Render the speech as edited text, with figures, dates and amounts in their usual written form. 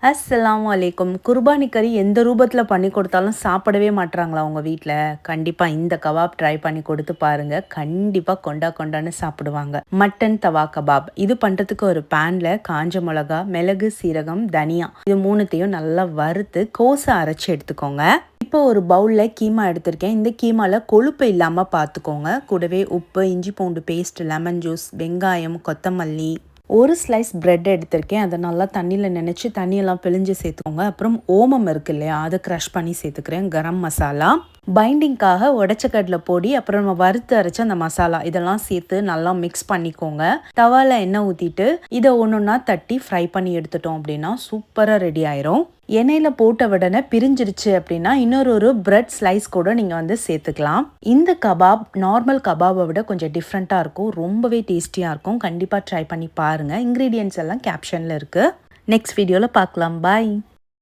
அஸ்ஸலாமு அலைக்கும். குர்பானி கறி எந்த ரூபத்தில் பண்ணி கொடுத்தாலும் சாப்பிடவே மாட்றாங்களா உங்கள் வீட்டில்? கண்டிப்பாக இந்த கபாப் ட்ரை பண்ணி கொடுத்து பாருங்க. கண்டிப்பாக கொண்டான்னு சாப்பிடுவாங்க. மட்டன் தவா கபாப் இது பண்ணுறதுக்கு ஒரு பேனில் காஞ்ச மிளகா, மிளகு, சீரகம், தனியா இது மூணுத்தையும் நல்லா வறுத்து கோஸை அரைச்சி எடுத்துக்கோங்க. இப்போ ஒரு பவுலில் கீமா எடுத்திருக்கேன். இந்த கீமாவில் கொழுப்பு இல்லாமல் பார்த்துக்கோங்க. கூடவே உப்பு, இஞ்சி பூண்டு பேஸ்ட், லெமன் ஜூஸ், வெங்காயம், கொத்தமல்லி, ஒரு ஸ்லைஸ் பிரெட் எடுத்திருக்கேன். அதை நல்லா தண்ணியில் நினச்சி தண்ணியெல்லாம் பிழிஞ்சு சேர்த்துக்கோங்க. அப்புறம் ஓமம் இருக்கு இல்லையா, அதை க்ரஷ் பண்ணி சேர்த்துக்கிறேன். கரம் மசாலா, பைண்டிங்காக உடச்ச கடலை பொடி, அப்புறம் நம்ம வறுத்து அரைச்ச அந்த மசாலா இதெல்லாம் சேர்த்து நல்லா மிக்ஸ் பண்ணிக்கோங்க. தவாவில் எண்ணெய் ஊற்றிட்டு இதை ஒன்றா தட்டி ஃப்ரை பண்ணி எடுத்துட்டோம் அப்படின்னா சூப்பராக ரெடி ஆயிரும். எண்ணெயில் போட்ட உடனே பிரிஞ்சிருச்சு அப்படின்னா இன்னொரு பிரெட் ஸ்லைஸ் கூட நீங்கள் சேர்த்துக்கலாம். இந்த கபாப் நார்மல் கபாபை விட கொஞ்சம் டிஃப்ரெண்ட்டாக இருக்கும். ரொம்பவே டேஸ்டியாக இருக்கும். கண்டிப்பாக ட்ரை பண்ணி பாருங்கள். இன்க்ரீடியன்ட்ஸ் எல்லாம் கேப்ஷனில் இருக்குது. நெக்ஸ்ட் வீடியோவில் பார்க்கலாம். பாய்.